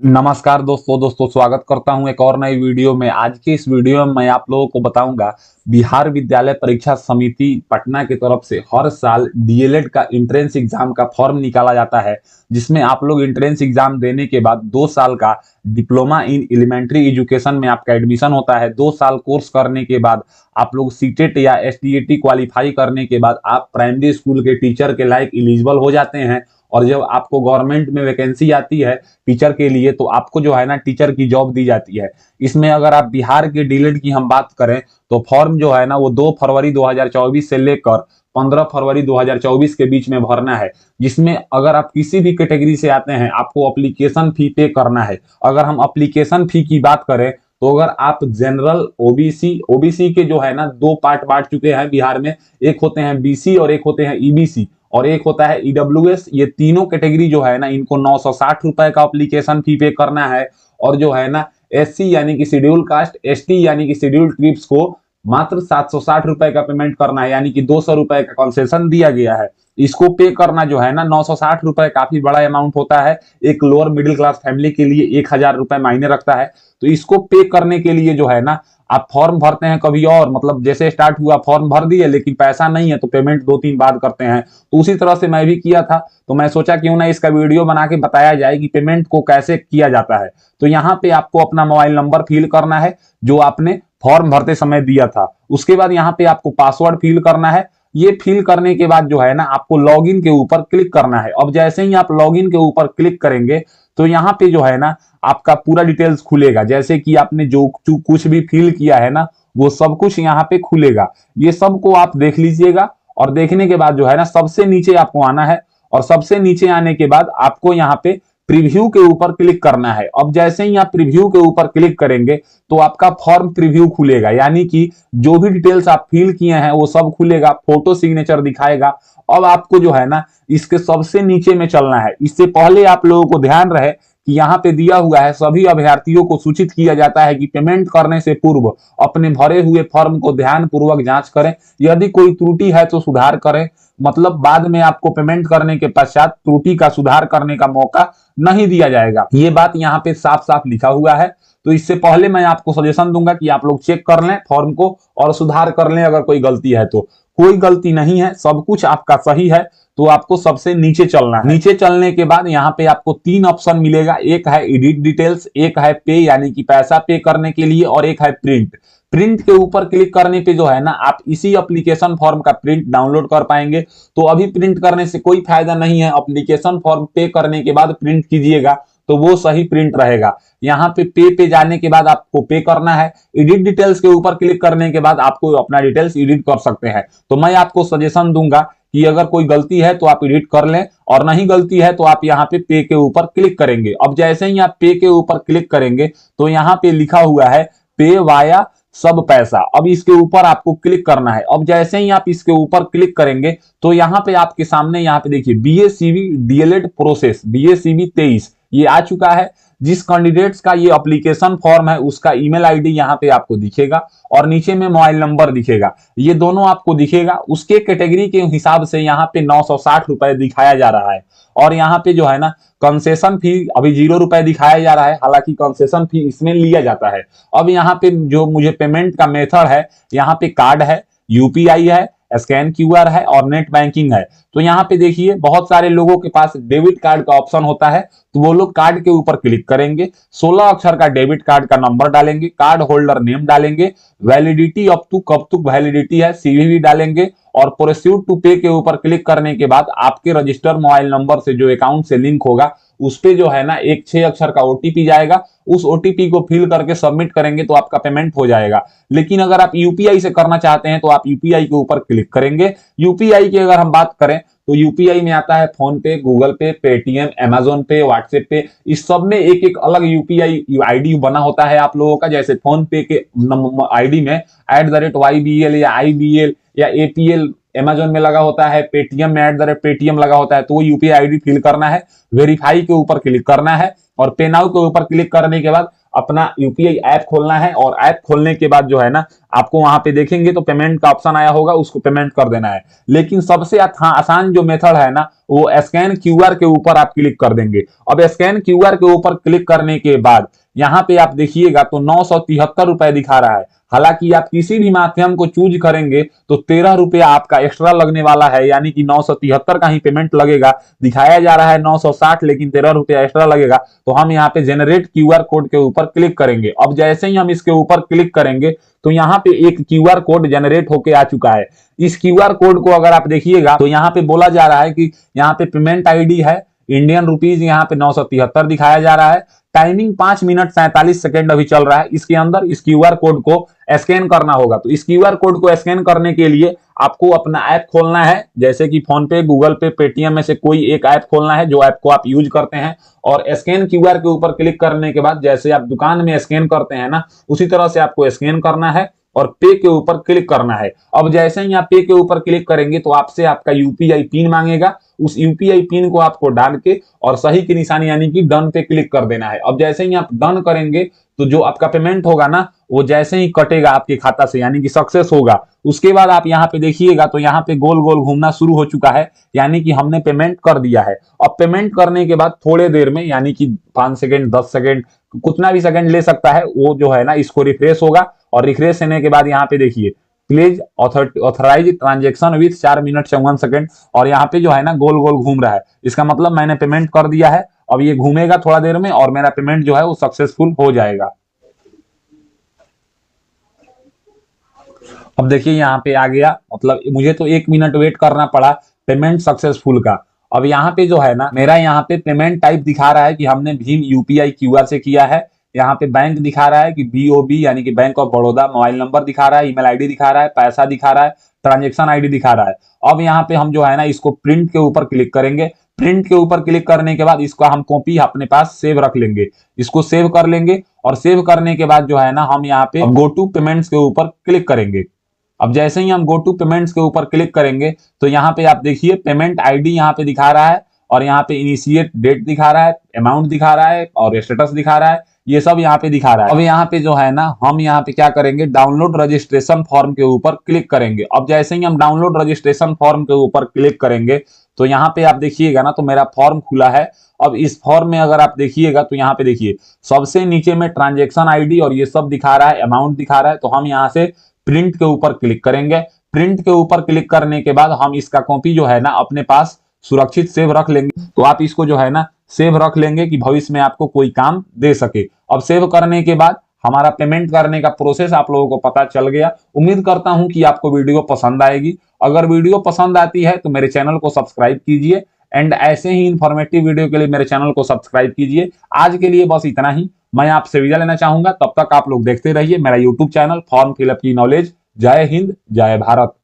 नमस्कार दोस्तों स्वागत करता हूं एक और नई वीडियो में। आज की इस वीडियो में मैं आप लोगों को बताऊंगा बिहार विद्यालय परीक्षा समिति पटना की तरफ से हर साल डीएलएड का एंट्रेंस एग्जाम का फॉर्म निकाला जाता है, जिसमें आप लोग एंट्रेंस एग्जाम देने के बाद 2 साल का डिप्लोमा इन एलिमेंट्री एजुकेशन में आपका एडमिशन होता है। 2 साल कोर्स करने के बाद आप लोग सीटेट या एसटीईटी क्वालिफाई करने के बाद आप प्राइमरी स्कूल के टीचर के लायक एलिजिबल हो जाते हैं। और जब आपको गवर्नमेंट में वैकेंसी आती है टीचर के लिए तो आपको जो है ना टीचर की जॉब दी जाती है। इसमें अगर आप बिहार के डीएलएड की हम बात करें तो फॉर्म जो है ना वो 2 फरवरी 2024 से लेकर 15 फरवरी 2024 के बीच में भरना है, जिसमें अगर आप किसी भी कैटेगरी से आते हैं आपको एप्लीकेशन फी पे करना है। अगर हम एप्लीकेशन फी की बात करें तो अगर आप जनरल ओबीसी के जो है ना 2 पार्ट बांट चुके हैं बिहार में, एक होते हैं बीसी और एक होते हैं ईबीसी और एक होता है ईडब्ल्यूएस। ये तीनों कैटेगरी जो है ना इनको 960 रुपए का एप्लीकेशन फी पे करना है। और जो है ना एससी यानी कि शेड्यूल कास्ट, एसटी यानी कि शेड्यूल ट्रिब्स को मात्र 760 रुपए का पेमेंट करना है, यानी कि 200 रुपए का कंसेशन दिया गया है। इसको पे करना जो है ना 960 रुपए काफी बड़ा अमाउंट होता है। एक लोअर मिडिल क्लास फैमिली के लिए 1000 रुपए मायने रखता है। तो इसको पे करने के लिए जो है ना आप फॉर्म भरते हैं कभी और, मतलब जैसे स्टार्ट हुआ फॉर्म भर दिए लेकिन पैसा नहीं है तो पेमेंट 2-3 बार करते हैं। तो उसी तरह से मैं भी किया था, तो मैं सोचा क्यों ना इसका वीडियो बना के बताया जाए कि पेमेंट को कैसे किया जाता है। तो यहाँ पे आपको अपना मोबाइल नंबर फिल करना है जो आपने फॉर्म भरते समय दिया था। उसके बाद यहाँ पे आपको पासवर्ड फिल करना है। ये फिल करने के बाद जो है ना आपको लॉगिन के ऊपर क्लिक करना है। अब जैसे ही आप लॉगिन के ऊपर क्लिक करेंगे तो यहाँ पे जो है ना आपका पूरा डिटेल्स खुलेगा, जैसे कि आपने जो कुछ भी फिल किया है ना वो सब कुछ यहाँ पे खुलेगा। ये सबको आप देख लीजिएगा और देखने के बाद जो है ना सबसे नीचे आपको आना है और सबसे नीचे आने के बाद आपको यहाँ पे प्रीव्यू के ऊपर क्लिक करना है। अब जैसे ही आप प्रीव्यू के ऊपर क्लिक करेंगे तो आपका फॉर्म प्रीव्यू खुलेगा, यानी कि जो भी डिटेल्स आप फिल किए हैं वो सब खुलेगा, फोटो सिग्नेचर दिखाएगा। अब आपको जो है ना इसके सबसे नीचे में चलना है। इससे पहले आप लोगों को ध्यान रहे कि यहाँ पे दिया हुआ है सभी अभ्यर्थियों को सूचित किया जाता है कि पेमेंट करने से पूर्व अपने भरे हुए फॉर्म को ध्यान पूर्वक जांच करें, यदि कोई त्रुटि है तो सुधार करें। मतलब बाद में आपको पेमेंट करने के पश्चात त्रुटि का सुधार करने का मौका नहीं दिया जाएगा। ये बात यहाँ पे साफ साफ लिखा हुआ है। तो इससे पहले मैं आपको सजेशन दूंगा कि आप लोग चेक कर लें फॉर्म को और सुधार कर लें अगर कोई गलती है तो। कोई गलती नहीं है, सब कुछ आपका सही है। तो आपको सबसे नीचे चलना है। नीचे चलने के बाद यहाँ पे आपको 3 ऑप्शन मिलेगा, एक है एडिट डिटेल्स, एक है पे यानी कि पैसा पे करने के लिए, और एक है प्रिंट। प्रिंट के ऊपर क्लिक करने पे जो है ना आप इसी एप्लीकेशन फॉर्म का प्रिंट डाउनलोड कर पाएंगे। तो अभी प्रिंट करने से कोई फायदा नहीं है, एप्लीकेशन फॉर्म पे करने के बाद प्रिंट कीजिएगा तो वो सही प्रिंट रहेगा। यहाँ पे जाने के बाद आपको पे करना है। एडिट डिटेल्स के ऊपर क्लिक करने के बाद आपको अपना डिटेल्स एडिट कर सकते हैं। तो मैं आपको सजेशन दूंगा कि अगर कोई गलती है तो आप एडिट कर लें और नहीं गलती है तो आप यहाँ पे के ऊपर क्लिक करेंगे। अब जैसे ही आप पे के ऊपर क्लिक करेंगे तो यहाँ पे लिखा हुआ है पे वाया सब पैसा। अब इसके ऊपर आपको क्लिक करना है। अब जैसे ही आप इसके ऊपर क्लिक करेंगे तो यहाँ पे आपके सामने यहाँ पे देखिए बीएससीबी डीएलएड प्रोसेस बीएससीबी 23 ये आ चुका है। जिस कैंडिडेट्स का ये एप्लीकेशन फॉर्म है उसका ईमेल आईडी यहाँ पे आपको दिखेगा और नीचे में मोबाइल नंबर दिखेगा, ये दोनों आपको दिखेगा। उसके कैटेगरी के हिसाब से यहाँ पे 960 रुपए दिखाया जा रहा है। और यहाँ पे जो है ना कंसेशन फी अभी 0 रुपए दिखाया जा रहा है, हालांकि कंसेशन फी इसमें लिया जाता है। अब यहाँ पे जो मुझे पेमेंट का मेथड है, यहाँ पे कार्ड है, यूपीआई है, स्कैन क्यूआर है और नेट बैंकिंग है। तो यहाँ पे देखिए बहुत सारे लोगों के पास डेबिट कार्ड का ऑप्शन होता है, तो वो लोग कार्ड के ऊपर क्लिक करेंगे, 16 अक्षर का डेबिट कार्ड का नंबर डालेंगे, कार्ड होल्डर नेम डालेंगे, वैलिडिटी अप टू कब तक वैलिडिटी है सीवीवी डालेंगे और प्रोसीड टू पे के ऊपर क्लिक करने के बाद आपके रजिस्टर मोबाइल नंबर से जो अकाउंट से लिंक होगा उस पे जो है ना एक 6 अक्षर का ओटीपी जाएगा। उस ओटीपी को फिल करके सबमिट करेंगे तो आपका पेमेंट हो जाएगा। लेकिन अगर आप यूपीआई से करना चाहते हैं तो आप यूपीआई के ऊपर क्लिक करेंगे। यूपीआई की अगर हम बात करें तो यूपीआई में आता है फोन पे, गूगल पे, पेटीएम, अमेजोन पे, व्हाट्सएप पे। इस सब में एक एक अलग यूपीआई आईडी बना होता है आप लोगों का। जैसे फोन पे के आईडी में @YBL या IBL या APL अमेजोन में लगा होता है, पेटीएम में @पेटीएम लगा होता है। तो वो यूपीआई आईडी फिल करना है, वेरीफाई के ऊपर क्लिक करना है और पे नाउ के ऊपर क्लिक करने के बाद अपना यूपीआई ऐप खोलना है और ऐप खोलने के बाद जो है ना आपको वहां पे देखेंगे तो पेमेंट का ऑप्शन आया होगा, उसको पेमेंट कर देना है। लेकिन सबसे आसान जो मेथड है ना वो स्कैन क्यूआर के ऊपर आप क्लिक कर देंगे। अब स्कैन क्यूआर के ऊपर क्लिक करने के बाद यहाँ पे आप देखिएगा तो 973 रुपए दिखा रहा है। हालांकि आप किसी भी माध्यम को चूज करेंगे तो 13 रुपया आपका एक्स्ट्रा लगने वाला है, यानी कि 973 का ही पेमेंट लगेगा। दिखाया जा रहा है 960, लेकिन 13 रुपया एक्स्ट्रा लगेगा। तो हम यहाँ पे जनरेट क्यूआर कोड के ऊपर क्लिक करेंगे। अब जैसे ही हम इसके ऊपर क्लिक करेंगे तो यहाँ पे एक क्यूआर कोड जनरेट होके आ चुका है। इस क्यूआर कोड को अगर आप देखिएगा तो यहाँ पे बोला जा रहा है कि यहाँ पे पेमेंट आईडी है इंडियन रुपीज, यहाँ पे 973 दिखाया जा रहा है। टाइमिंग 5 मिनट 47 सेकंड अभी चल रहा है। इसके अंदर इस क्यूआर कोड को स्कैन करना होगा। तो इस क्यूआर कोड को स्कैन करने के लिए आपको अपना ऐप खोलना है, जैसे कि फोन पे, गूगल पे, पेटीएम में से कोई एक ऐप खोलना है जो ऐप को आप यूज करते हैं। और स्कैन क्यूआर के ऊपर क्लिक करने के बाद जैसे आप दुकान में स्कैन करते हैं ना उसी तरह से आपको स्कैन करना है और पे के ऊपर क्लिक करना है। अब जैसे ही आप पे के ऊपर क्लिक करेंगे तो आपसे आपका यूपीआई पिन मांगेगा। उस यूपीआई पिन को आपको डाल के और सही की निशानी यानी कि डन पे क्लिक कर देना है। अब जैसे ही आप डन करेंगे तो जो आपका पेमेंट होगा ना वो जैसे ही कटेगा आपके खाता से यानी कि सक्सेस होगा। उसके बाद आप यहाँ पे देखिएगा तो यहाँ पे गोल गोल घूमना शुरू हो चुका है, यानी कि हमने पेमेंट कर दिया है। अब पेमेंट करने के बाद थोड़े देर में यानी कि 5 सेकंड 10 सेकंड कितना भी सेकंड ले सकता है, वो जो है ना इसको रिफ्रेश होगा। और रिफ्रेश होने के बाद यहाँ पे देखिए please authorise transaction with 4 minute 54 second, और यहाँ पे जो है ना गोल गोल घूम रहा है। इसका मतलब मैंने पेमेंट कर दिया है। अब ये घूमेगा थोड़ा देर में और मेरा पेमेंट जो है वो सक्सेसफुल हो जाएगा। अब देखिए यहाँ पे आ गया, मतलब मुझे तो 1 मिनट वेट करना पड़ा पेमेंट सक्सेसफुल का। अब यहाँ पे जो है ना मेरा यहाँ पे पेमेंट टाइप दिखा रहा है कि हमने भीम यूपीआई क्यूआर से किया है। यहाँ पे बैंक दिखा रहा है कि बीओबी यानी कि bank of Baroda, mobile number दिखा रहा है, ईमेल आईडी दिखा रहा है, पैसा दिखा रहा है, ट्रांजेक्शन आईडी दिखा रहा है। अब यहाँ पे हम जो है ना इसको प्रिंट के ऊपर क्लिक करेंगे। प्रिंट के ऊपर क्लिक करने के बाद इसको हम कॉपी अपने पास सेव रख लेंगे। इसको सेव कर लेंगे और सेव करने के बाद जो है ना हम यहाँ पे गो टू पेमेंट्स के ऊपर क्लिक करेंगे। अब जैसे ही हम गो टू पेमेंट्स के ऊपर क्लिक करेंगे तो यहाँ पे आप देखिए पेमेंट आईडी यहाँ पे दिखा रहा है और यहाँ पे इनिशिएट डेट दिखा रहा है, अमाउंट दिखा रहा है और स्टेटस दिखा रहा है। ये सब यहाँ पे दिखा रहा है। अब यहाँ पे जो है ना हम यहाँ पे क्या करेंगे, डाउनलोड रजिस्ट्रेशन फॉर्म के ऊपर क्लिक करेंगे। अब जैसे ही हम डाउनलोड रजिस्ट्रेशन फॉर्म के ऊपर क्लिक करेंगे तो यहाँ पे आप देखिएगा ना तो मेरा फॉर्म खुला है। अब इस फॉर्म में अगर आप देखिएगा तो यहाँ पे देखिए सबसे नीचे में ट्रांजेक्शन आईडी और ये सब दिखा रहा है, अमाउंट दिखा रहा है। तो हम यहाँ से प्रिंट के ऊपर क्लिक करेंगे। प्रिंट के ऊपर क्लिक करने के बाद हम इसका कॉपी जो है ना अपने पास सुरक्षित सेव रख लेंगे। तो आप इसको जो है ना सेव रख लेंगे कि भविष्य में आपको कोई काम दे सके। अब सेव करने के बाद हमारा पेमेंट करने का प्रोसेस आप लोगों को पता चल गया। उम्मीद करता हूं कि आपको वीडियो पसंद आएगी। अगर वीडियो पसंद आती है तो मेरे चैनल को सब्सक्राइब कीजिए एंड ऐसे ही इंफॉर्मेटिव वीडियो के लिए मेरे चैनल को सब्सक्राइब कीजिए। आज के लिए बस इतना ही। मैं आपसे विदा लेना चाहूंगा, तब तक आप लोग देखते रहिए मेरा यूट्यूब चैनल फॉर्म फिलअप की नॉलेज। जय हिंद, जय भारत।